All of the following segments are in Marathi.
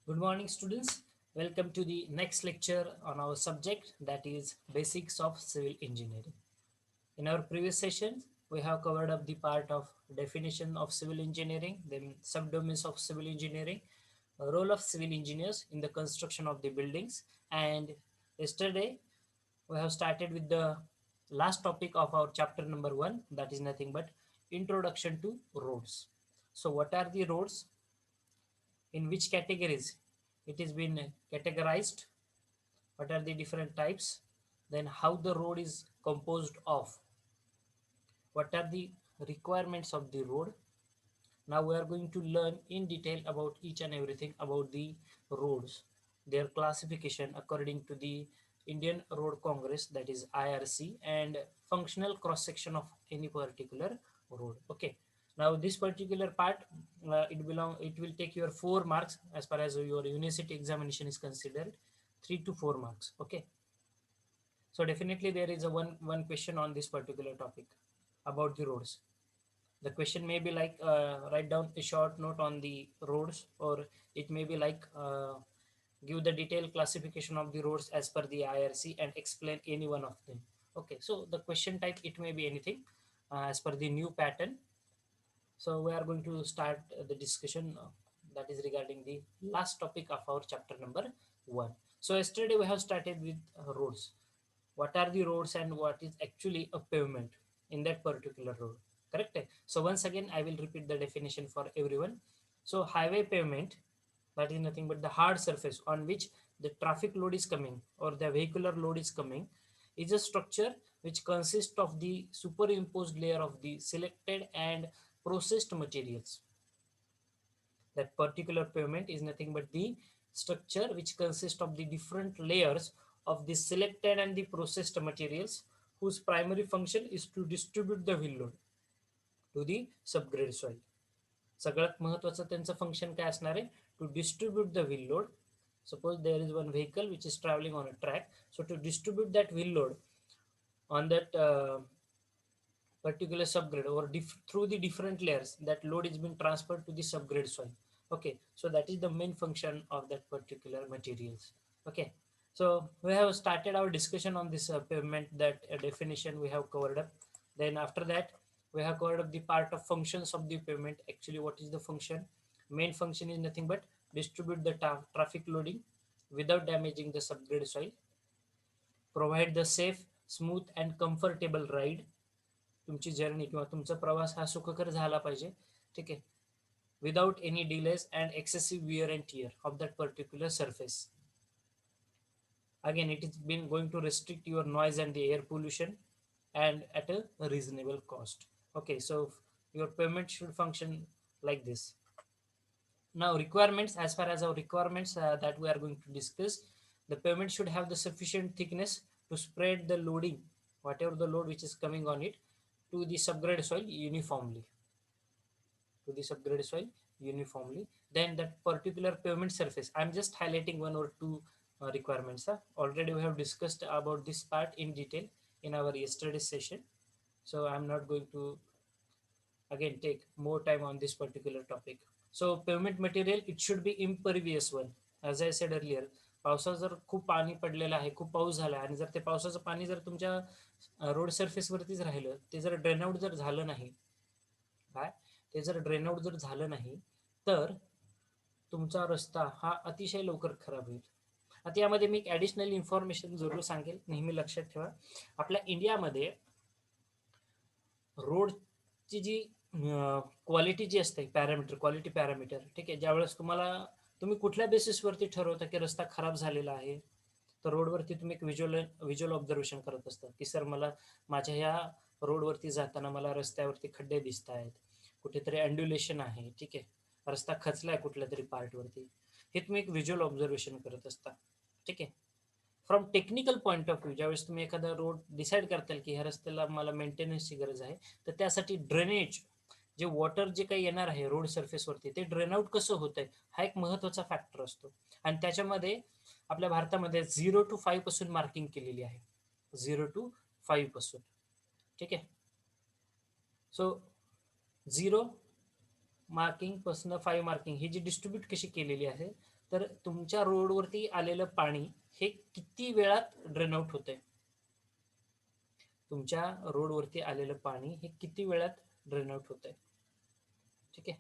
Good morning, students. Welcome to the next lecture on our subject, that is Basics of Civil Engineering. In our previous sessions, we have covered up the part of definition of civil engineering, then subdomains of civil engineering, role of civil engineers in the construction of the buildings, and yesterday we have started with the last topic of our chapter number 1, that is nothing but introduction to roads. So what are the roads? In which categories it is been categorized, what are the different types, then how the road is composed of, what are the requirements of the road. Now we are going to learn in detail about each and everything about the roads, their classification according to the Indian Road Congress, that is IRC, and functional cross section of any particular road. Okay. Now this particular part, it will take your 4 marks as far as your university examination is considered, 3 to 4 marks. Okay. So definitely there is a one question on this particular topic about the roads. The question may be like, write down a short note on the roads, or it may be like, give the detailed classification of the roads as per the IRC and explain any one of them. Okay, so the question type, it may be anything as per the new pattern. So we are going to start the discussion that is regarding the last topic of our chapter number 1. So yesterday we have started with roads. What are the roads and what is actually a pavement in that particular road? Correct? So once again, I will repeat the definition for everyone. So highway pavement, that is nothing but the hard surface on which the traffic load is coming or the vehicular load is coming, is a structure which consists of the superimposed layer of the selected and processed materials. That particular pavement is nothing but the structure which consists of the different layers of the selected and the processed materials, whose primary function is to distribute the wheel load to the subgrade soil. सगळ्यात महत्वाचं त्यांचं फंक्शन काय असणार आहे? To distribute the wheel load. Suppose there is one vehicle which is traveling on a track, so to distribute that wheel load on that particular subgrade, or through the different layers, that load is being transferred to the subgrade soil. Okay, so that is the main function of that particular materials. Okay, so we have started our discussion on this pavement, that definition we have covered up. Then after that, we have covered up the part of functions of the pavement. Actually, what is the function? Main function is nothing but distribute the traffic loading without damaging the subgrade soil, provide the safe, smooth and comfortable ride. तुमची जर्नी किंवा तुमचा प्रवास हा सुखकर झाला पाहिजे. ठीक आहे, without any delays and excessive wear and tear of that particular surface. Again, it is been going to restrict your noise and the air pollution, and at a reasonable cost. Okay, so your payment should function like this. Now requirements, as far as our requirements that we are going to discuss, the pavement should have the sufficient thickness to spread the loading, whatever the load which is coming on it, to the subgrade soil uniformly. To the subgrade soil uniformly. Then that particular pavement surface, I'm just highlighting one or two requirements. Already we have discussed about this part in detail in our yesterday's session. So I'm not going to again take more time on this particular topic. So pavement material, it should be impervious one. As I said earlier, पावसात जर खूप पाणी पडलेलं आहे, खूप पाऊस झाला आणि जर ते पावसाचं पाणी जर तुमच्या रोड सरफेसवरतीच राहिलं, ते जर ड्रेन आउट जर झालं नाही, काय ते जर ड्रेन आउट जर झालं नाही, तर तुमचा रस्ता हा अतिशय लवकर खराब होईल. आता यामध्ये मी एक ॲडिशनल इन्फॉर्मेशन जरूर सांगेल, नेहमी लक्षात ठेवा. आपल्या इंडियामध्ये रोडची जी क्वालिटी जी असते, पॅरामीटर, क्वालिटी पॅरामीटर, ठीक आहे, ज्यावेळेस तुम्ही कुठल्या बेसिसवरती ठरवता की रस्ता खराब झालेला आहे, तर रोडवरती तुम्ही एक व्हिज्युअल ऑब्झर्वेशन करत असता की सर मला माझ्या ह्या रोडवरती जाताना मला रस्त्यावरती खड्डे दिसत आहेत, कुठेतरी अँड्युलेशन आहे, ठीक आहे, रस्ता खचलाय कुठल्या तरी पार्टवरती. हे तुम्ही एक व्हिज्युअल ऑब्झर्वेशन करत असता. ठीक आहे. From technical point of view, ज्यावेळेस तुम्ही एखादा रोड डिसाईड करताल की ह्या रस्त्याला मला मेंटेनन्सची गरज आहे, तर त्यासाठी ड्रेनेज, जे वॉटर जे काही येणार आहे रोड सरफेसवरती, ते ड्रेन आउट कसं होत आहे, हा एक महत्त्वाचा फॅक्टर असतो. आणि त्याच्यामध्ये आपल्या भारतामध्ये 0 to 5 पासून मार्किंग केलेली आहे. 0 to 5 पासून. ठीक आहे. सो 0 मार्किंग पासून 5 मार्किंग ही जी डिस्ट्रीब्यूट कशी केलेली आहे, तर तुमच्या रोडवरती आलेलं पाणी हे किती वेळात ड्रेन आउट होतंय. तुमच्या रोडवरती आलेलं पाणी हे किती वेळात ड्रेन आउट होतंय. ठीक आहे.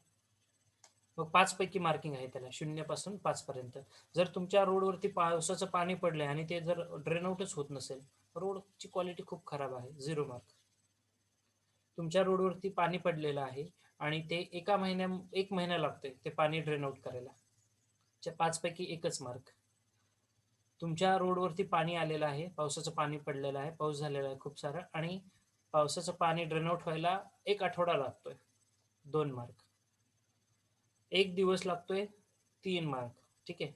मग 5 पैकी मार्किंग आहे त्याला, 0 पासून 5 पर्यंत. जर तुमच्या रोडवरती पावसाचं पाणी पडलंय आणि ते जर ड्रेन आउटच होत नसेल, रोडची क्वालिटी खूप खराब आहे, 0 मार्क. तुमच्या रोडवरती पाणी पडलेलं आहे आणि ते एक महिना लागतोय ते पाणी ड्रेन आउट करायला, 5 पैकी एकच मार्क. तुमच्या रोडवरती पाणी आलेलं आहे, पावसाचं पाणी पडलेलं आहे, पाऊस झालेला आहे खूप सारा आणि पावसाचं पाणी ड्रेन आउट व्हायला 1 आठवडा लागतोय, 2 मार्क. 1 दिवस लागतोय, 3 मार्क. ठीक आहे.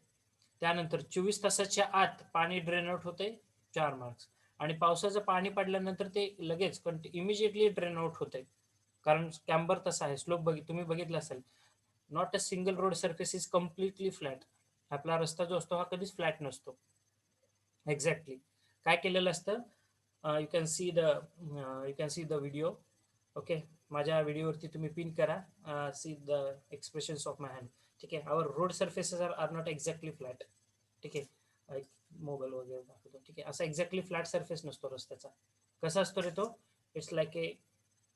त्यानंतर 24 तासाच्या आत पाणी ड्रेन आउट होतंय, 4 मार्क्स. आणि पावसाचं पाणी पडल्यानंतर ते लगेच इमिजिएटली ड्रेन आउट होतंय, कारण कॅम्बर तसा आहे, स्लोप तुम्ही बघितलं असेल. Not a single road surface is completely flat. आपला रस्ता जो असतो हा कधीच फ्लॅट नसतो. एक्झॅक्टली काय केलेलं असतं, you can see the video. Okay, माझ्या व्हिडिओवरती तुम्ही पिन करा, see the expressions of my hand. ठीक आहे. Our road surfaces are not exactly flat. ठीक आहे. एक मोबाईल वगैरे दाखवतो. ठीक आहे. असा एक्झॅक्टली फ्लॅट सर्फेस नसतो रस्त्याचा. कसा असतो रे तो, it's like A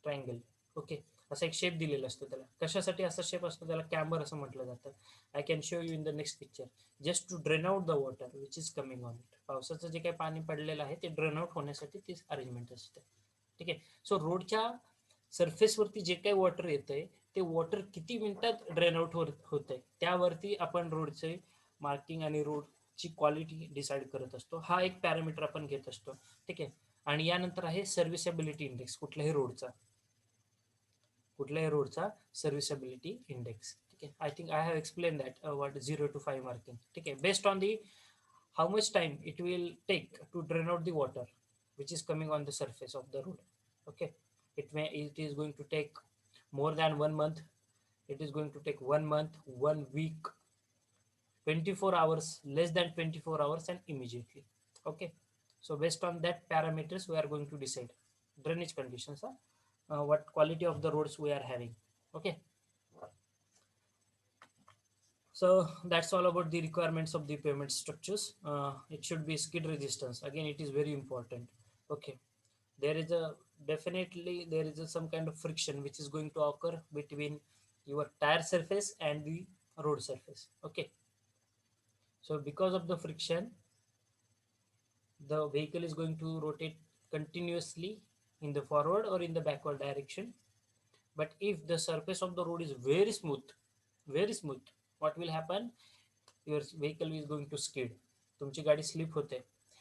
triangle. Okay, असा एक शेप दिलेला असतो त्याला. कशासाठी असा शेप असतो, त्याला कॅम्बर असं म्हटलं जातं. I can show you in the next picture. Just to drain out the water which is coming on it. पावसाचं जे काही पाणी पडलेलं आहे ते ड्रेन आउट होण्यासाठी ती अरेंजमेंट असते. ठीक आहे. सो रोडच्या सरफेसवरती जे काही वॉटर येतंय ते वॉटर किती मिनिटात ड्रेन आउट होतंय त्यावरती आपण रोडचे मार्किंग आणि रोडची क्वालिटी डिसाईड करत असतो. हा एक पॅरामीटर आपण घेत असतो. ठीक आहे. आणि यानंतर आहे सर्व्हिसेबिलिटी इंडेक्स कुठल्याही रोडचा सर्व्हिसेबिलिटी इंडेक्स. ठीक आहे. I think I have explain that what 0 to 5 marking. ठीक आहे. Based on the how much time it will take to drain out the water which is coming on the surface of the road. Okay, it is going to take more than 1 month, it is going to take 1 month, 1 week, 24 hours, less than 24 hours, and immediately. Okay, so based on that parameters we are going to decide drainage conditions, what quality of the roads we are having. Okay, so that's all about the requirements of the pavement structures. It should be skid resistance. Again, it is very important. Okay, there is a definitely there is some kind of friction which is going to occur between your tire surface and the road surface. Okay, so because of the friction, the vehicle is going to rotate continuously in the forward or in the backward direction. But if the surface of the road is very smooth, what will happen, your vehicle is going to skid. तुमची गाडी स्लिप होते.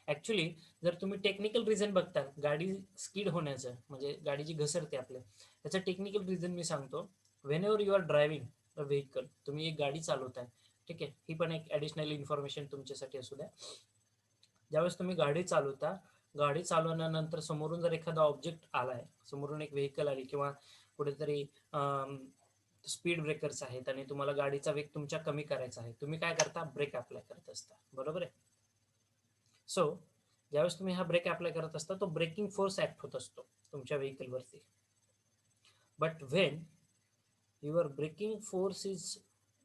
ॲक्च्युली जर तुम्ही टेक्निकल रिझन बघता गाडी स्किड होण्याचं, म्हणजे गाडी जी घसरते आपल्या, त्याचं टेक्निकल रिझन मी सांगतो. Whenever you are driving a vehicle, तुम्ही एक गाडी चालवताय. ठीक आहे. ही पण एक ॲडिशनल इन्फॉर्मेशन तुमच्यासाठी असू द्या. ज्यावेळेस तुम्ही गाडी चालवल्यानंतर समोरून जर एखादा ऑब्जेक्ट आलाय, समोरून एक व्हेकल आली किंवा कुठेतरी स्पीड ब्रेकर्स आहेत आणि तुम्हाला गाडीचा वेग तुमच्या कमी करायचा आहे, तुम्ही काय करता, ब्रेक अप्लाय करत असता. बरोबर आहे. सो ज्यावेळेस तुम्ही हा ब्रेक अप्लाय करत असता तो ब्रेकिंग फोर्स ऍक्ट होत असतो तुमच्या व्हेकलवरती. But when your braking force is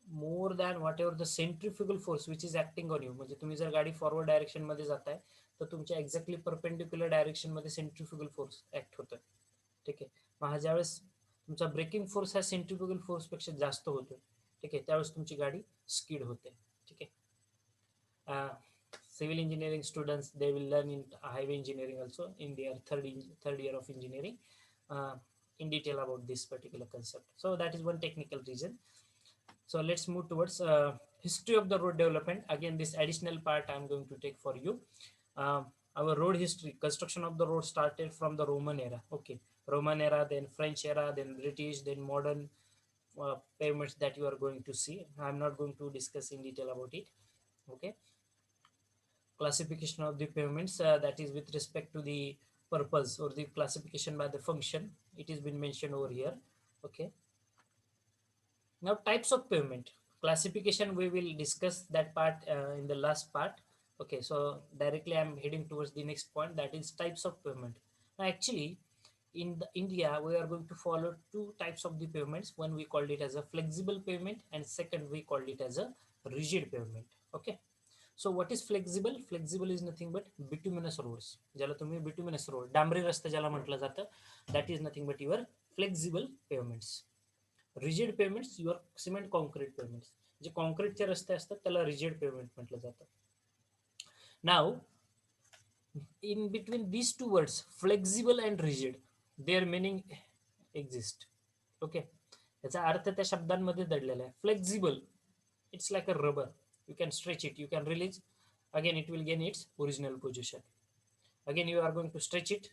more than whatever the centrifugal force which is acting on you, म्हणजे तुम्ही जर गाडी फॉरवर्ड डायरेक्शन मध्ये जाताय तर तुमच्या एक्झॅक्टली परपेंडिक्युलर डायरेक्शन मध्ये सेंट्रिफ्युगल फोर्स ऍक्ट होतोय. ठीक आहे. मग हा ज्यावेळेस तुमचा ब्रेकिंग फोर्स हा सेंट्रिफ्युगल फोर्सपेक्षा जास्त होतोय, ठीक आहे, त्यावेळेस तुमची गाडी स्किड होते. ठीक आहे. Civil engineering students, they will learn in highway engineering also in their third year of engineering, uh, in detail about this particular concept. So that is one technical reason. So let's move towards history of the road development. Again, this additional part I'm going to take for you. uh, our road history, construction of the road started from the Roman era. Okay, Roman era, then French era, then British, then modern pavements that you are going to see. I'm not going to discuss in detail about it. Okay, classification of the pavements, that is with respect to the purpose or the classification by the function, it has been mentioned over here. Okay, now types of pavement classification, we will discuss that part in the last part. Okay, so directly I'm heading towards the next point, that is types of pavement. Now actually in the India, we are going to follow two types of the payments. One we called it as a flexible payment, and second we called it as a rigid payment. Okay. So what is flexible? Flexible is nothing but bituminous roads. ज्याला तुम्ही bituminous road, डांबरी रस्ते ज्याला म्हटलं जातं, that is nothing but your flexible payments. Rigid payments, your cement concrete payments. जे कॉन्क्रीटचे रस्ते असतात त्याला rigid payment म्हटलं जातं. Now, in between these two words, flexible and rigid, their meaning exist. Okay. याचा अर्थ त्या शब्दांमध्ये दडलेला आहे. Flexible, it's like a rubber. You can stretch it, you can release. Again, it will gain its original position. Again, you are going to stretch it,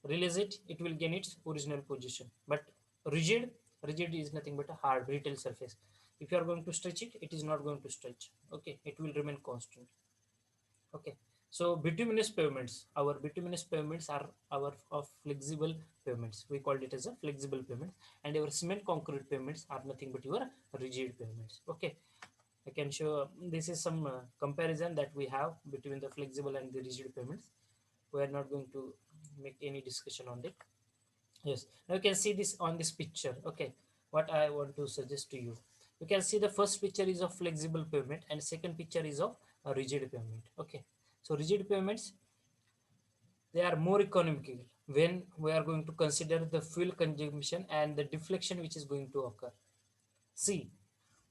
release it, it will gain its original position. But rigid, rigid is nothing but a hard, brittle surface. If you are going to stretch it, it is not going to stretch. Okay, it will remain constant. Okay. So bituminous pavements, our bituminous pavements are our of flexible pavements. We called it as a flexible pavement, and our cement concrete pavements are nothing but your rigid pavements. Okay, I can show this is some comparison that we have between the flexible and the rigid pavements. We are not going to make any discussion on it. Yes, now you can see this on this picture. Okay, what I want to suggest to you, you can see the first picture is of flexible pavement and second picture is of a rigid pavement. Okay, so rigid pavements, they are more economical when we are going to consider the fuel consumption and the deflection which is going to occur. See,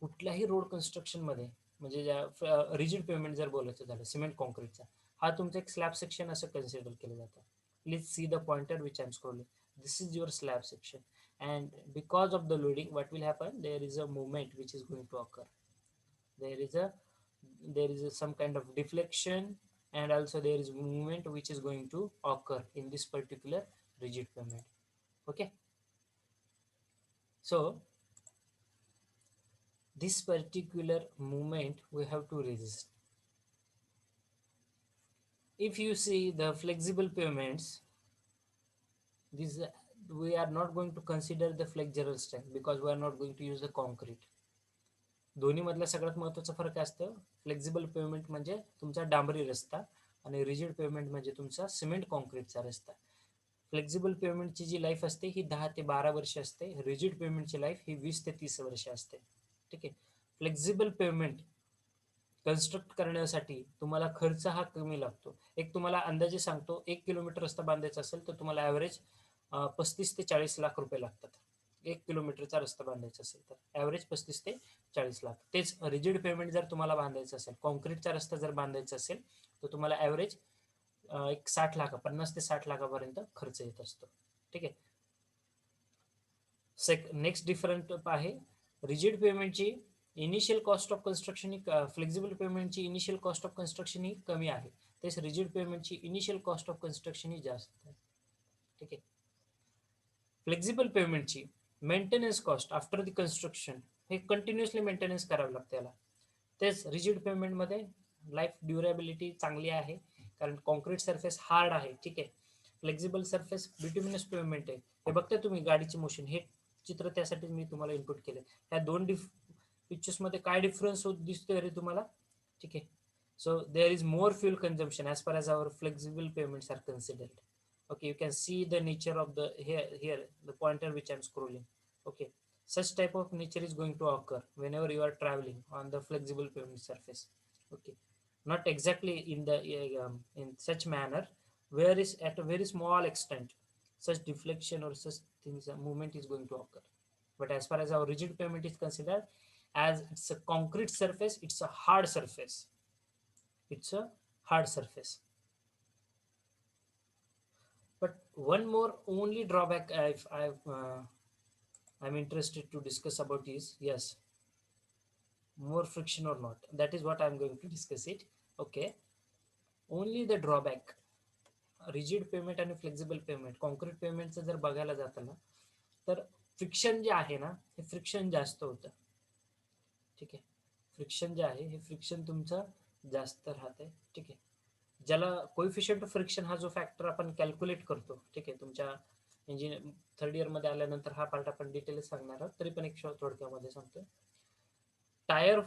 कुठल्याही रोड कन्स्ट्रक्शन मध्ये म्हणजे ज्या रिजिड पेमेंट जर बोलायचं झालं सिमेंट कॉन्क्रीटचा, हा तुमचा एक स्लॅब सेक्शन असं कन्सिडर केलं जातं. Please see the pointer which I am scrolling. This is your slab section, and because of the loading, what will happen, there is a movement which is going to occur. there is a some kind of deflection, and also there is movement which is going to occur in this particular rigid pavement. Okay, so this particular movement we have to resist. If you see the flexible pavements, this we are not going to consider the flexural strength because we are not going to use the concrete. दोन्ही मधला सगळ्यात महत्त्वाचा फरक असतं, फ्लेक्झिबल पेमेंट म्हणजे तुमचा डांबरी रस्ता आणि रिजिड पेमेंट म्हणजे तुमचा सिमेंट कॉन्क्रीटचा रस्ता. फ्लेक्झिबल पेमेंटची जी लाईफ असते ही 10 ते 12 वर्ष असते. रिजिड पेमेंटची लाईफ ही 20 ते 30 वर्ष असते. ठीक आहे. फ्लेक्झिबल पेमेंट कन्स्ट्रक्ट करण्यासाठी तुम्हाला खर्च हा कमी लागतो. एक तुम्हाला अंदाजे सांगतो, 1 किलोमीटर रस्ता बांधायचा असेल तर तुम्हाला ॲव्हरेज 35 ते 40 लाख रुपये लागतात. 1 किलोमीटरचा रस्ता बांधायचा असेल तर ॲव्हरेज 35 ते 40 लाख. तेच रिजिड पेमेंट जर तुम्हाला बांधायचं असेल, कॉन्क्रीटचा रस्ता जर बांधायचा असेल तर तुम्हाला ॲव्हरेज एक 60 लाख 50 ते 60 लाखापर्यंत खर्च येत असतो. ठीक आहे. नेक्स्ट डिफरंट आहे, रिजिड पेमेंटची initial cost of construction he flexible पेमेंटची इनिशियल कॉस्ट ऑफ कन्स्ट्रक्शन ही कमी आहे. तेच रिजिड पेमेंटची इनिशियल कॉस्ट ऑफ कन्स्ट्रक्शन ही जास्त आहे. ठीक आहे. फ्लेक्झिबल पेमेंटची maintenance cost after the construction हे कंटिन्युअसली मेंटेनन्स करावं लागतं त्याला. तेच रिजिड पेमेंटमध्ये लाईफ ड्युरेबिलिटी चांगली आहे कारण कॉन्क्रीट सरफेस हार्ड आहे. ठीक आहे. फ्लेक्झिबल सरफेस बिट्युमिनस पेमेंट आहे. हे बघता तुम्ही गाडीची मोशन, हे चित्र त्यासाठी मी तुम्हाला इनपुट केलं. ह्या दोन पिक्चर्समध्ये काय डिफरन्स होत दिसतोय रे तुम्हाला? ठीक आहे. So there is more fuel consumption as per as our flexible pavements are considered. Okay, you can see the nature of the here the pointer which I'm scrolling. Okay, such type of nature is going to occur whenever you are traveling on the flexible pavement surface. Okay, not exactly in the in such manner where is at a very small extent such deflection or such things movement is going to occur. But as far as our rigid pavement is considered, as it's a concrete surface, it's a hard surface. It's a hard surface. But one more only drawback I'm interested to discuss about is, yes, more friction or not. That is what I'm going to discuss it. Okay. Only the drawback, rigid pavement आणि फ्लेक्झिबल पेमेंट, कॉन्क्रीट पेमेंटचं जर बघायला जातं ना तर फ्रिक्शन जे आहे ना हे फ्रिक्शन जास्त होतं. ठीक आहे. फ्रिक्शन जे आहे हे फ्रिक्शन तुमचं जास्त राहतंय. ठीक आहे. ज्याला कोइफिशियंट ऑफ फ्रिक्शन हा जो फॅक्टर आपण कॅल्क्युलेट करतो, ठीक आहे, तुमच्या इंजिनियर थर्ड इयरमध्ये आल्यानंतर हा पार्ट आपण डिटेल सांगणार आहोत, तरी पण एक थोडक्यामध्ये सांगतो. टायर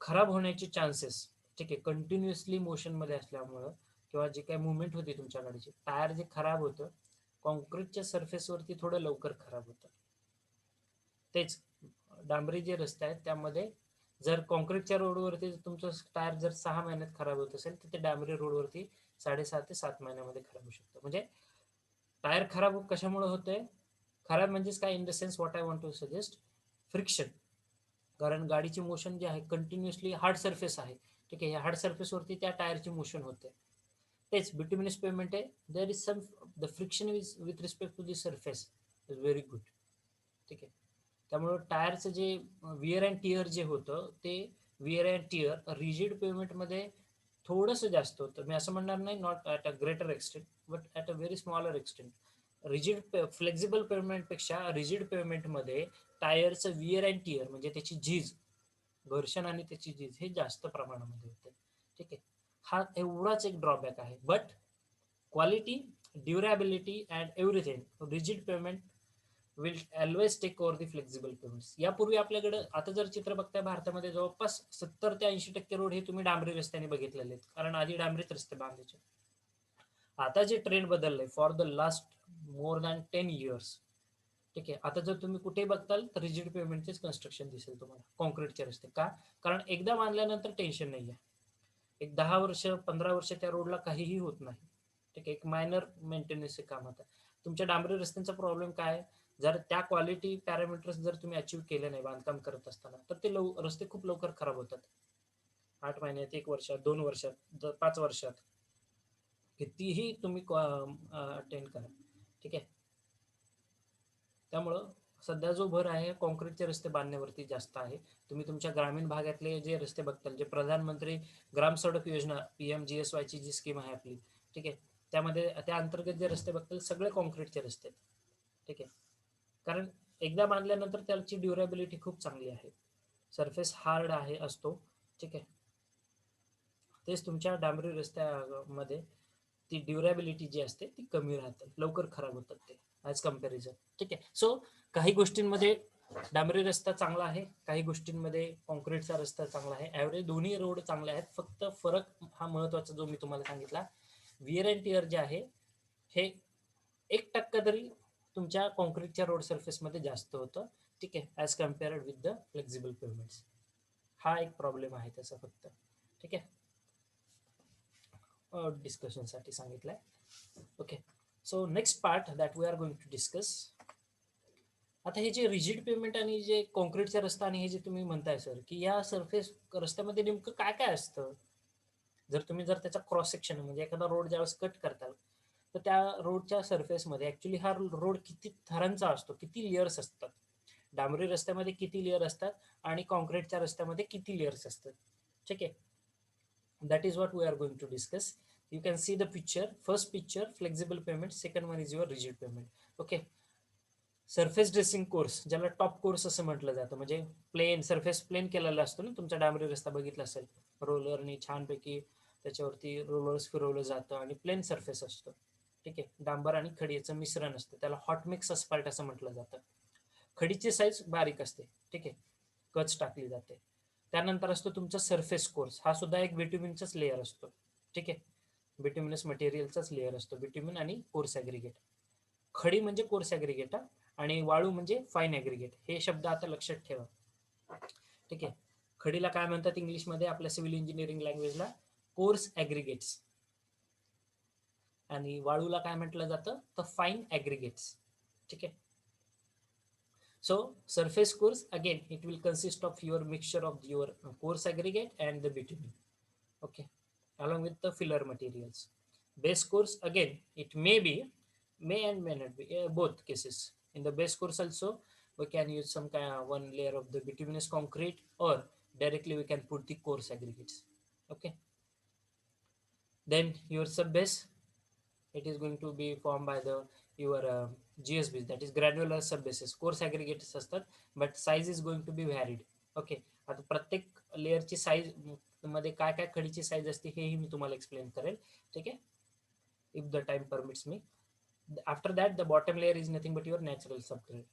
खराब होण्याचे चान्सेस, ठीक आहे, कंटिन्युअसली मोशनमध्ये असल्यामुळं किंवा जे काही मुवमेंट होती तुमच्या गाडीची, टायर जे खराब होतं कॉन्क्रीटच्या सरफेसवरती थोडं लवकर खराब होतं. तेच डांबरी जे रस्ते आहेत त्यामध्ये जर कॉन्क्रीटच्या रोडवरती तुमचं टायर जर 6 महिन्यात खराब होत असेल तर ते डांबरी रोडवरती 6.5 ते 7 महिन्यामध्ये खराब होऊ शकतं. म्हणजे टायर खराब कशामुळे होतंय? खराब म्हणजेच काय, in the sense what I want to suggest, friction. कारण गाडीची मोशन जी आहे कंटिन्युअसली हार्ड सरफेस आहे, ठीक आहे, या हार्ड सरफेसवरती त्या टायरची मोशन होते. तेच बिटुमिनस पेमेंट आहे, there is some the friction is with respect to the surface is very good, ठीक आहे. त्यामुळं टायरचं जे विअर अँड टिअर जे होतं ते विअर अँड टिअर रिजिड पेमेंटमध्ये थोडंसं जास्त होतं. मी असं म्हणणार नाही, not at a greater extent but at a very smaller extent. Rigid flexible पेमेंटपेक्षा रिजिड पेमेंटमध्ये टायरचं विअर अँड टिअर म्हणजे त्याची झीज, घर्षण आणि त्याची झीज हे जास्त प्रमाणामध्ये होते, ठीक आहे. हा एवढाच एक ड्रॉबॅक आहे. But quality, durability and everything rigid pavement will always take over the flexible pavements. यापूर्वी आपल्याकडे आता जर चित्र बघताय भारतामध्ये जवळपास 70 ते 80% रोड हे तुम्ही डांबरी रस्त्याने बघितलेले आहेत, कारण आधी डांबरीत रस्ते बांधायचे. आता जे ट्रेंड बदललंय for the last more than 10 years, ठीक आहे, आता जर तुम्ही कुठे बघताल तर रिजिड पेमेंटचेच कन्स्ट्रक्शन दिसेल तुम्हाला, कॉन्क्रीटचे रस्ते. का? कारण एकदा बांधल्यानंतर टेन्शन नाही आहे. एक 10 वर्ष 15 वर्ष त्या रोडला काहीही होत नाही, ठीक आहे. एक मायनर मेंटेनन्सचे काम होतं. तुमच्या डांबरी रस्त्यांचा प्रॉब्लेम काय आहे? जर त्या क्वालिटी पॅरामीटर्स जर तुम्ही अचीव्ह केले नाही बांधकाम करत असताना तर ते रस्ते खूप लवकर खराब होतात. 8 महिन्यात, 1 वर्षात, 2 वर्षात, 5 वर्षात, कितीही तुम्ही अटेंड करा, ठीक आहे. त्यामुळं सध्या जो भर आहे कॉन्क्रीटचे रस्ते बांधण्यावरती जास्त आहे. तुम्ही तुमच्या ग्रामीण भागातले जे रस्ते बघताल, जे प्रधानमंत्री ग्राम सडक योजना PMGSYची जी स्कीम आहे आपली, ठीक आहे, त्यामध्ये त्या अंतर्गत जे रस्ते बघताल सगळे कॉन्क्रीटचे रस्ते आहेत, ठीक आहे. कारण एकदा बांधल्यानंतर त्याची ड्युरेबिलिटी खूप चांगली आहे, सरफेस हार्ड आहे असतो, ठीक आहे. तेच तुमच्या डांबरी रस्त्यामध्ये ती ड्युरेबिलिटी जी असते ती कमी राहते, लवकर खराब होतात ते ॲज कम्पॅरिझन, ठीक आहे. सो काही गोष्टींमध्ये डांबरी रस्ता चांगला आहे, काही गोष्टींमध्ये कॉन्क्रीटचा रस्ता चांगला आहे. ॲव्हरेज दोन्ही रोड चांगले आहेत, फक्त फरक हा महत्त्वाचा जो मी तुम्हाला सांगितला, विअर अँड टिअर जे आहे हे 1% तरी तुमच्या कॉन्क्रीटच्या रोड सरफेसमध्ये जास्त होतं, ठीक आहे, as compared with the flexible payments. हा एक प्रॉब्लेम आहे त्याचा फक्त, ठीक आहे, डिस्कशनसाठी सांगितलं आहे. Okay, so next part that we are going to discuss. आता हे जे रिजिड पेमेंट आणि जे कॉन्क्रीटचा रस्ता आणि हे जे तुम्ही म्हणताय सर की या सरफेस रस्त्यामध्ये नेमकं काय काय असतं, जर त्याचा क्रॉस सेक्शन म्हणजे एखादा रोड ज्यावेळेस कट करताल तर त्या रोडच्या सरफेसमध्ये ॲक्च्युली हा रोड किती थरांचा असतो, किती लेयर्स असतात, डांबरी रस्त्यामध्ये किती लेयर असतात आणि कॉन्क्रीटच्या रस्त्यामध्ये किती लेयर्स असतात, ठीक आहे. That is what we are going to discuss. You can see the picture. First picture, flexible payment. Second one is your rigid payment. Okay. Surface dressing course, ज्याला टॉप कोर्स असं म्हटलं जातं, म्हणजे प्लेन सरफेस प्लेन केलेला असतो ना, तुमचा डांबरी रस्ता बघितला असेल, रोलरनी छानपैकी त्याच्यावरती रोलर्स फिरवलं जातं आणि प्लेन सरफेस असतो, ठीक आहे. डांबर आणि खडी याचं मिश्रण असतं, त्याला हॉट मिक्स अस्फाल्ट असं म्हटलं जातं. खडीची साईज बारीक असते, ठीक आहे, कच टाकली जाते. त्यानंतर असतो तुमचा सरफेस कोर्स, हा सुद्धा एक बिट्युमिनचाच लेअर असतो, ठीक आहे, बिट्युमिनस मटेरियलचाच लेअर असतो, बिट्युमिन आणि कोर्स ॲग्रिगेट. खडी म्हणजे कोर्स ॲग्रिगेट आणि वाळू म्हणजे फाईन ॲग्रिगेट, हे शब्द आता लक्षात ठेवा, ठीक आहे. खडीला काय म्हणतात इंग्लिशमध्ये आपल्या सिव्हिल इंजिनिअरिंग लँग्वेजला? कोर्स ॲग्रिगेट्स. आणि वाळूला काय म्हटलं जातं? तर फाईन ॲग्रिगेट्स, ठीक आहे. So surface course again it will consist of your mixture of your coarse aggregate and the bitumen, okay, along with the filler materials. Base course again it may and may not be, both cases. In the base course also we can use some kind of one layer of the bituminous concrete or directly we can put the coarse aggregates, okay. Then your sub base, it is going to be formed by the your GSBs, that is granular sub bases. Coarse aggregates असतात but size is going to be varied, okay. आता प्रत्येक लेअरची साईज मध्ये काय काय खडीची साईज असते हेही मी तुम्हाला एक्सप्लेन करेल, ठीक आहे, if the time permits me. After that the bottom layer is nothing but your natural subgrade.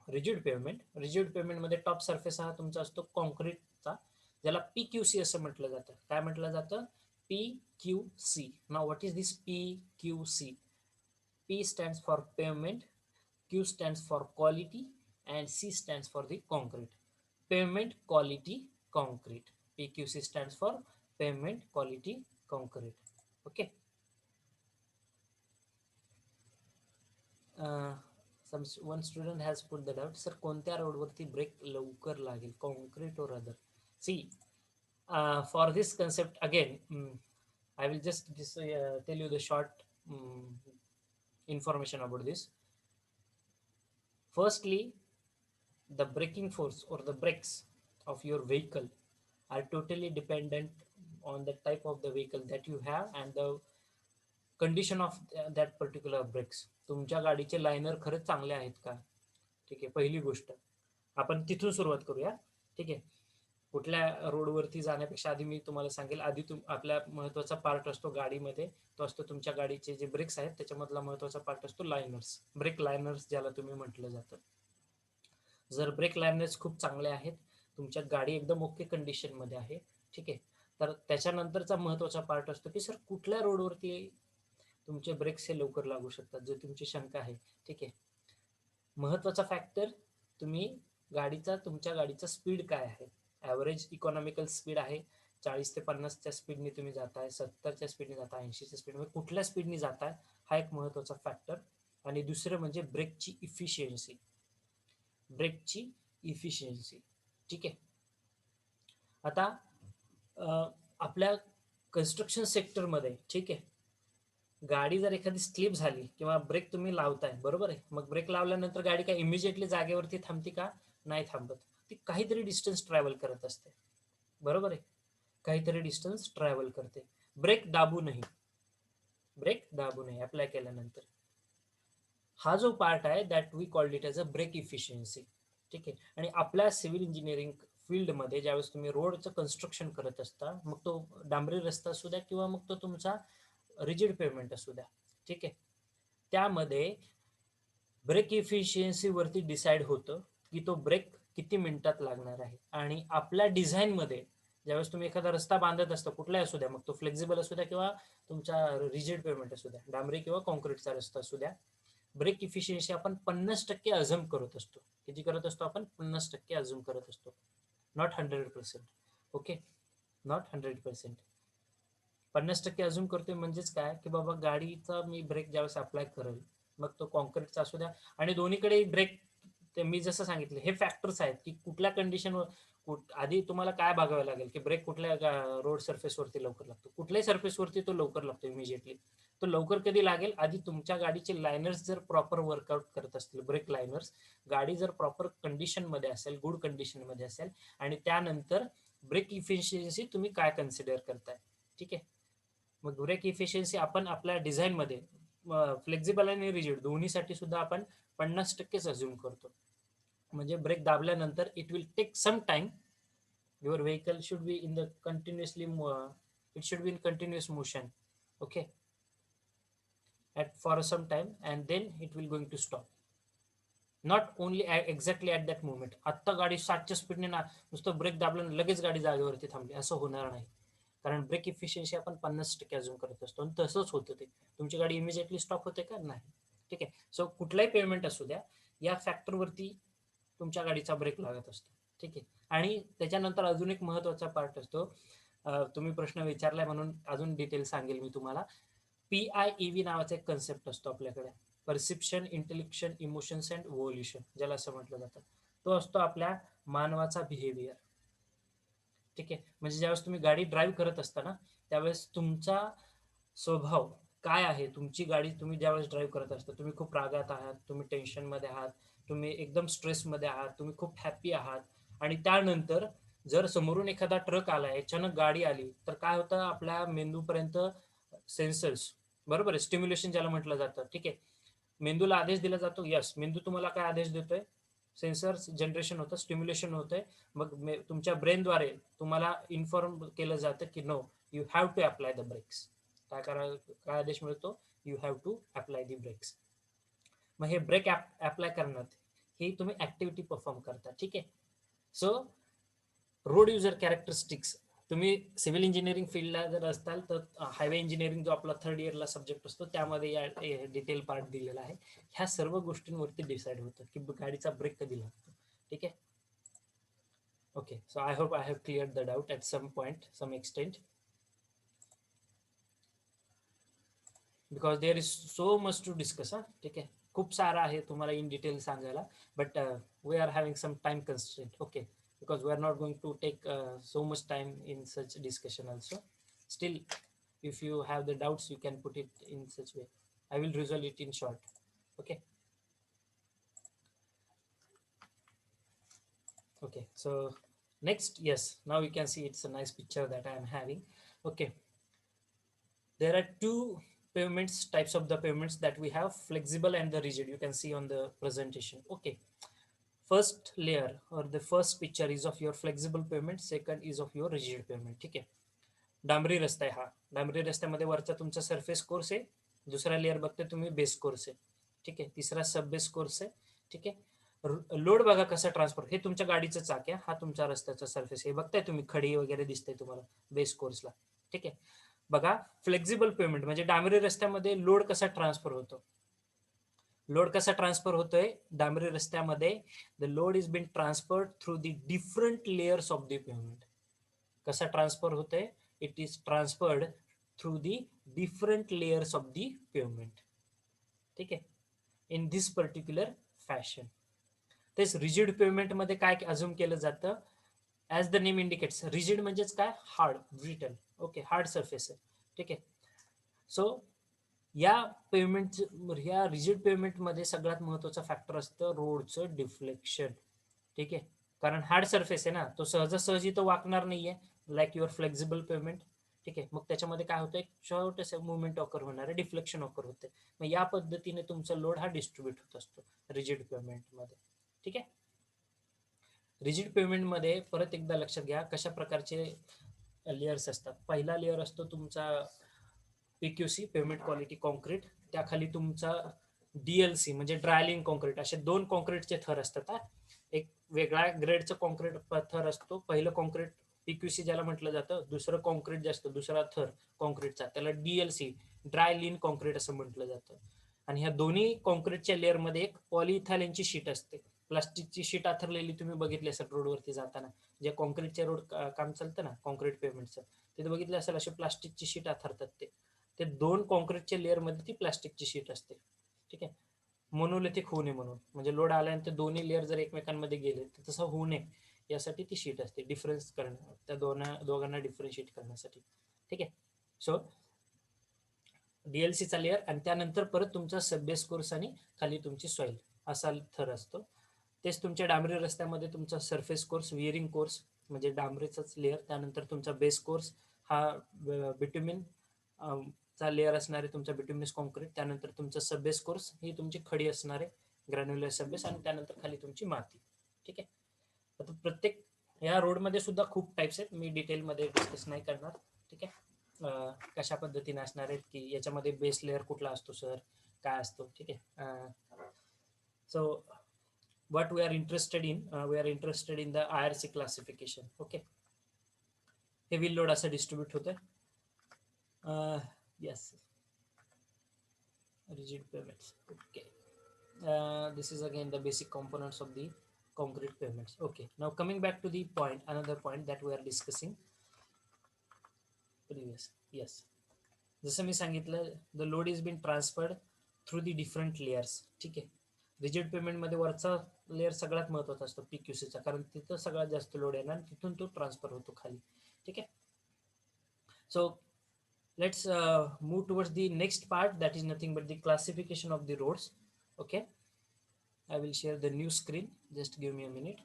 Rigid पेमेंटमध्ये टॉप सरफेस हा तुमचा असतो कॉन्क्रीटचा, ज्याला PQC असं म्हटलं जातं. काय म्हटलं जातं? PQC. Now what is this PQC? P stands for pavement, Q stands for quality, and C stands for the concrete. Pavement, quality, concrete. PQC stands for pavement, quality, concrete. Okay. One student has put that out. Sir, कोणत्या रोडवरती ब्रेक लवकर लागेल, concrete or other? See, for this concept again, I will just tell you the short information about this. Firstly, the braking force or the brakes of your vehicle are totally dependent on the type of the vehicle that you have and the condition of that particular brakes. तुमच्या गाडीचे लायनर खरंच चांगले आहेत का? ठीक आहे, पहिली गोष्ट आपण तिथून सुरुवात करूया. ठीक आहे, कुठल्या रोडवरती जाण्यापेक्षा आधी मी तुम्हाला सांगेल, आधी आपल्या महत्वाचा पार्ट असतो गाडीमध्ये, तो असतो तुमच्या गाडीचे जे ब्रेक्स आहेत त्याच्यामधला महत्वाचा पार्ट असतो लायनर्स, ब्रेक लायनर्स ज्याला तुम्ही म्हटलं जातं. जर ब्रेक लायनर्स खूप चांगले आहेत, तुमच्या गाडी एकदम ओके कंडिशनमध्ये आहे, ठीक आहे, तर त्याच्यानंतरचा महत्वाचा पार्ट असतो की सर कुठल्या रोडवरती तुमचे ब्रेक्स हे लवकर लागू शकतात, जो तुमची शंका आहे. ठीक आहे, महत्वाचा फॅक्टर तुम्ही तुमच्या गाडीचा स्पीड काय आहे. ॲव्हरेज इकॉनॉमिकल स्पीड आहे, 40 ते 50च्या स्पीडने तुम्ही जाताय, 70च्या स्पीडने जाताय, 80च्या स्पीडने, कुठल्या स्पीडने जाताय हा एक महत्वाचा फॅक्टर. आणि दुसरं म्हणजे ब्रेकची इफिशियन्सी. ठीक आहे, आता आपल्या कन्स्ट्रक्शन सेक्टरमध्ये, ठीक आहे, गाडी जर एखादी स्लिप झाली किंवा ब्रेक तुम्ही लावताय, बरोबर आहे, मग ब्रेक लावल्यानंतर गाडी काय इमिजिएटली जागेवरती थांबते का? नाही थांबत. ती काहीतरी डिस्टन्स ट्रॅव्हल करत असते, बरोबर आहे, काहीतरी डिस्टन्स ट्रॅव्हल करते. ब्रेक दाबू नये अप्लाय केल्यानंतर. हा जो पार्ट आहे that we called it as a brake efficiency. ठीक आहे, आणि आपल्या सिव्हिल इंजिनिअरिंग फील्डमध्ये ज्यावेळेस तुम्ही रोडचं कन्स्ट्रक्शन करत असता, मग तो डांबरी रस्ता असू द्या किंवा मग तो तुमचा रिजिड पेमेंट असू द्या, ठीक आहे, त्यामध्ये ब्रेक इफिशियन्सी वरती डिसाईड होतं की तो ब्रेक किती मिनिटात लागणार आहे. आणि आपल्या डिझाईनमध्ये ज्यावेळेस तुम्ही एखादा रस्ता बांधत असता, कुठलाही असू द्या, मग तो फ्लेक्झिबल असू द्या किंवा तुमचा रिजिड पेमेंट असू द्या, डांबरी किंवा कॉन्क्रीटचा रस्ता असू द्या, ब्रेक इफिशियन्सी आपण 50% अझम करत असतो. किती करत असतो आपण? 50% अझम करत असतो, नॉट 100%. ओके, नॉट 100%, 50% अजून करतोय. म्हणजेच काय की बाबा गाडीचा मी ब्रेक ज्यावेळेस अप्लाय करेल, मग तो कॉन्क्रीटचा असू द्या, आणि दोन्हीकडे ब्रेक, ते मी जसं सांगितलं हे फॅक्टर्स आहेत की कुठल्या कंडिशनवर, आधी तुम्हाला काय बघावं लागेल की ब्रेक कुठल्या रोड सरफेसवरती लवकर लागतो, कुठल्याही सरफेसवरती तो लवकर लागतो इमिजिएटली. तो लवकर कधी लागेल? आधी तुमच्या गाडीचे लायनर्स जर प्रॉपर वर्कआउट करत असतील, ब्रेक लायनर्स, गाडी जर प्रॉपर कंडिशनमध्ये असेल, गुड कंडिशनमध्ये असेल, आणि त्यानंतर ब्रेक इफिशियन्सी तुम्ही काय कन्सिडर करताय. ठीक आहे, मग ब्रेक इफिशियन्सी आपण आपल्या डिझाईनमध्ये फ्लेक्झिबल आणि रिजिड दोन्हीसाठी सुद्धा आपण 50%च अज्युम करतो. म्हणजे ब्रेक दाबल्यानंतर it will take some time, your vehicle should be in the continuously, it should be in continuous motion, okay, at for some time, and then it will going to stop, not only exactly at that moment. आत्ता गाडी 60च्या स्पीडने नुसतं ब्रेक दाबलं लगेच गाडी जागेवरती थांबली असं होणार नाही, कारण ब्रेक इफिशियन्सी आपण 50% अजून करत असतो. आणि तसंच होतं ते, तुमची गाडी इमिजिएटली स्टॉप होते का? नाही. ठीक आहे, सो कुठलाही पेमेंट असू द्या, या फॅक्टरवरती तुमच्या गाडीचा ब्रेक लागत असतो. ठीक आहे, आणि त्याच्यानंतर अजून एक महत्वाचा पार्ट असतो, तुम्ही प्रश्न विचारलाय म्हणून अजून डिटेल सांगेल मी तुम्हाला. PIEV नावाचा एक कन्सेप्ट असतो आपल्याकडे, परसिप्शन, इंटेलेक्शन, इमोशन्स अँड व्होल्युशन, ज्याला असं म्हटलं जातं. तो असतो आपल्या मानवाचा बिहेवियर. ठीक आहे, म्हणजे ज्यावेळेस तुम्ही गाडी ड्राईव्ह करत असता ना, त्यावेळेस तुमचा स्वभाव काय आहे, तुमची गाडी तुम्ही ज्यावेळेस ड्राईव्ह करत असता, तुम्ही खूप रागात आहात, तुम्ही टेन्शनमध्ये आहात, तुम्ही एकदम स्ट्रेसमध्ये आहात, तुम्ही खूप हॅप्पी आहात, आणि त्यानंतर जर समोरून एखादा ट्रक आला, अचानक गाडी आली, तर काय होतं, आपल्या मेंदूपर्यंत सेन्सर्स, बरोबर आहे, स्टिम्युलेशन ज्याला म्हटलं जातं. ठीक आहे, मेंदूला आदेश दिला जातो, यस, मेंदू तुम्हाला काय आदेश देतोय, सेन्सर्स जनरेशन होतं, स्टिम्युलेशन होतंय, मग तुमच्या ब्रेनद्वारे तुम्हाला इन्फॉर्म केलं जातं की no, you have to apply the brakes. काय आदेश मिळतो? You have to apply the brakes. मग हे ब्रेक अप्लाय करण्यात ही तुम्ही ऍक्टिव्हिटी परफॉर्म करता. ठीक आहे, सो रोड युजर कॅरेक्टरिस्टिक्स तुम्ही सिव्हिल इंजिनिअरिंग फील्डला जर असताल तर हायवे इंजिनिअरिंग जो आपला थर्ड इयरला सब्जेक्ट असतो त्यामध्ये या डिटेल पार्ट दिलेला आहे. ह्या सर्व गोष्टींवरती डिसाईड होतं की गाडीचा ब्रेक कधी लागतो. ठीक आहे. Okay, so I hope I have clear the doubt at some point, some extent, because there is so much to discuss. ठीक आहे, खूप सारा आहे तुम्हाला इन डिटेल सांगायला, but we are having some time constraint. Okay, because we are not going to take so much time in such discussion also. Still, if you have the doubts, you can put it in such way. I will resolve it in short. Okay. Okay, so next, yes, now you can see it's a nice picture that I am having. Okay, there are two pavements, types of the pavements that we have: flexible and the rigid. You can see on the presentation. Okay, first layer or the first picture is of your flexible pavement, second is of your rigid pavement. ठीक आहे. डांबरी रस्ता आहे हा. डांबरी रस्त्यामध्ये वरचा तुमचा सरफेस कोर्स आहे, दुसरा लेअर बघते तुम्ही बेस कोर्स आहे. ठीक आहे, तिसरा सब बेस कोर्स आहे. ठीक आहे. लोड बघा कसा ट्रान्सफर, हे तुमच्या गाडीचं चाक आहे, हा तुमच्या रस्त्याचा सरफेस आहे, बघताय तुम्ही खडी वगैरे दिसते तुम्हाला बेस कोर्सला. ठीक आहे. बघा, फ्लेक्झिबल पेमेंट म्हणजे डांबरी रस्त्यामध्ये लोड कसा ट्रान्सफर होतो. लोड कसा ट्रान्सफर होतोय डांबरी रस्त्यामध्ये, the load is been transferred through the different layers of the pavement. कसा ट्रान्सफर होतोय, it is transferred through the different layers of the pavement. ठीक आहे, इन दिस पर्टिक्युलर फॅशन. तेच रिजिड पेमेंट मध्ये काय अज्युम केलं जातं, as the name indicates, rigid म्हणजेच काय, hard, brittle. Okay, hard surface आहे. ठीक आहे. सो या पेमेंट, ह्या रिजिड पेमेंटमध्ये सगळ्यात महत्त्वाचा फॅक्टर असतं रोडचं डिफ्लेक्शन. ठीक आहे, कारण हार्ड सरफेस आहे ना, तो सहजासहजी तो वाकणार नाहीये लाईक युअर फ्लेक्झिबल पेमेंट. ठीक आहे, मग त्याच्यामध्ये काय होतं, एक छोटंसं मुवमेंट ऑकर होणार आहे, डिफ्लेक्शन ऑकर होते. मग या पद्धतीने तुमचा लोड हा डिस्ट्रीब्यूट होत असतो रिजिड पेमेंटमध्ये. ठीक आहे. रिजिड पेमेंटमध्ये परत एकदा लक्षात घ्या कशा प्रकारचे लेयर्स असतात. पहिला लेयर असतो तुमचा PQC, पेमेंट क्वालिटी कॉन्क्रीट. त्याखाली तुमचा DLC म्हणजे ड्रायलिंग कॉन्क्रीट. असे दोन कॉन्क्रीटचे थर असतात. एक वेगळ्या ग्रेडचं कॉन्क्रीट थर असतो. पहिलं कॉन्क्रीट PQC ज्याला म्हटलं जातं, दुसरं कॉन्क्रीट जे असतं, दुसरा थर कॉन्क्रीटचा, त्याला DLC, ड्राय लिन कॉन्क्रीट असं म्हटलं जातं. आणि ह्या दोन्ही कॉन्क्रीटच्या लेअरमध्ये एक पॉलिइथालिनची शीट असते. प्लास्टिकची शीट आथरलेली तुम्ही बघितली असेल रोडवरती जाताना, जे कॉन्क्रीटचे रोड काम चालतं ना, कॉन्क्रीट पेमेंटचं, तिथे बघितलं असेल असे प्लास्टिकची शीट आथरतात. ते दोन कॉन्क्रीटच्या लेअरमध्ये ती प्लास्टिकची शीट असते. ठीक आहे, मोनोलिथिक होऊ नये म्हणून, म्हणजे लोड आल्यानंतर दोन्ही लेअर जर एकमेकांमध्ये गेले तर तसं होऊ नये यासाठी ती शीट असते, डिफरन्स करणं, त्या दोघांना डिफरन्शिएट करण्यासाठी. ठीक आहे. सो DLCचा लेअर आणि त्यानंतर परत तुमचा सबबेस कोर्स आणि खाली तुमची सॉईल असा थर असतो. तेच तुमच्या डांबरी रस्त्यामध्ये तुमचा सरफेस कोर्स, विअरिंग कोर्स म्हणजे डांबरीचाच लेअर, त्यानंतर तुमचा बेस कोर्स हा बिट्युमिन चा लेअर असणार आहे तुमचा बिट्युमिनस कॉन्क्रीट, त्यानंतर तुमचा सबबेस कोर्स ही तुमची खडी असणार आहे, ग्रॅन्युलर सबबेस, आणि त्यानंतर खाली तुमची माती. ठीक आहे. आता प्रत्येक या रोडमध्ये सुद्धा खूप टाईप्स आहेत, मी डिटेलमध्ये डिस्कस नाही करणार. ठीक आहे. कशा पद्धतीने असणार आहेत की याच्यामध्ये बेस लेअर कुठला असतो सर, काय असतो. ठीक आहे. So what we are interested in, we are interested in the IRC classification. Okay, heavy load असं डिस्ट्रीब्यूट होतं. Yes, rigid payments. Okay, this is again the basic components of the concrete payments. Okay, now coming back to the point, another point that we are discussing previous. Yes, जसं मी सांगितलं, the load is been transferred through the different layers. ठीक आहे. रिजिड पेमेंटमध्ये वरचा लेअर सगळ्यात महत्त्वाचा असतो PQCचा, कारण तिथं सगळ्यात जास्त लोड येणार, तिथून तो ट्रान्सफर होतो खाली. ठीक आहे. So let's move towards the next part, that is nothing but the classification of the roads. Okay, I will share the new screen, just give me a minute.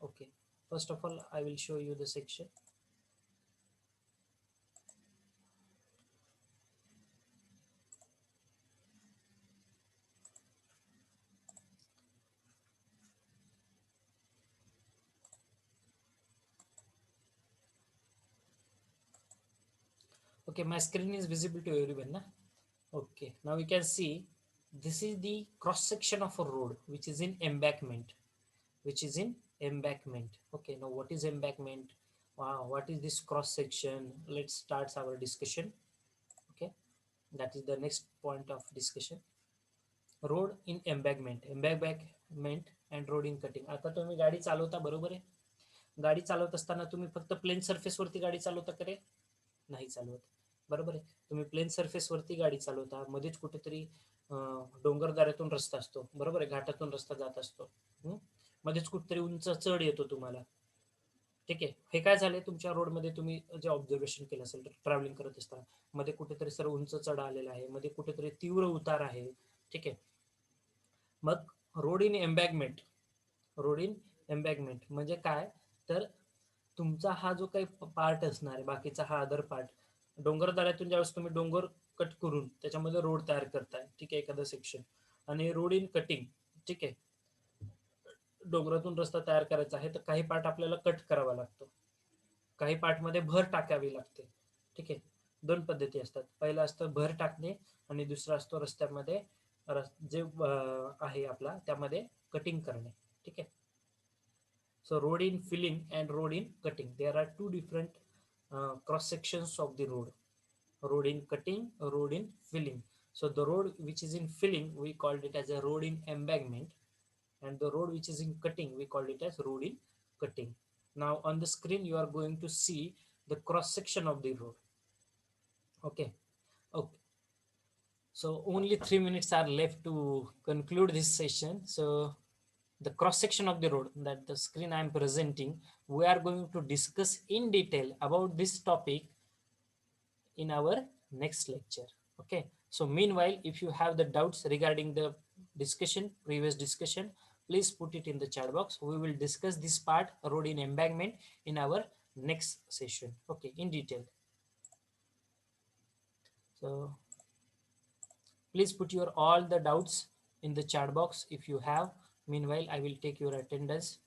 Okay, first of all I will show you the section. Okay, my screen is visible to everyone na? Okay, now you can see This is the cross section of a road which is in embankment, which is in embankment. Okay, now what is embankment? What is this cross section? Let's start our discussion. Okay, that is the next point of discussion. Road in embankment and road in cutting. आता तुम्ही गाडी चालवता, बरोबर आहे. गाडी चालवत असताना तुम्ही फक्त प्लेन सरफेसवरती गाडी चालवता का रे? नाही चालवत, बरोबर आहे. तुम्ही प्लेन सरफेसवरती गाडी चालवता, मध्येच कुठेतरी डोंगरदऱ्यातून रस्ता असतो, बरोबर आहे, घाटातून रस्ता जात असतो. मध्येच कुठेतरी उंच चढ येतो तुम्हाला. ठीक आहे, हे काय झाले तुमच्या रोडमध्ये, तुम्ही जे ऑब्झर्वेशन केलं असेल ट्रॅव्हलिंग करत असताना, मध्ये कुठेतरी सर उंच चढ आलेला आहे, मध्ये कुठेतरी तीव्र उतार आहे. ठीक आहे, मग रोड इन एम्बॅकमेंट, रोड इन एम्बॅकमेंट म्हणजे काय, तर तुमचा हा जो काही पार्ट असणार आहे, बाकीचा हा अदर पार्ट, डोंगरदऱ्यातून ज्यावेळेस तुम्ही डोंगर कट करून त्याच्यामध्ये रोड तयार करताय, ठीक आहे, एखादं सेक्शन, आणि रोड इन कटिंग, ठीक आहे, डोंगरातून रस्ता तयार करायचा आहे, तर काही पार्ट आपल्याला कट करावा लागतो, काही पार्टमध्ये भर टाकावी लागते. ठीक आहे, दोन पद्धती असतात. पहिलं असतं भर टाकणे आणि दुसरा असतो रस्त्यामध्ये जे आहे आपला त्यामध्ये कटिंग करणे. ठीक आहे, so road in filling and road in cutting, there are two different cross sections of the road. Road in cutting, road in filling. So the road which is in filling, we called it as a road in embankment, and the road which is in cutting, we called it as road in cutting. Now on the screen you are going to see the cross section of the road. Okay, okay, so only 3 minutes are left to conclude this session. So the cross section of the road, that the screen I am presenting, we are going to discuss in detail about this topic in our next lecture. Okay, so meanwhile, if you have the doubts regarding the discussion, previous discussion, please put it in the chat box. We will discuss this part, road in embankment, in our next session, okay, in detail. So please put your all the doubts in the chat box if you have. Meanwhile, I will take your attendance.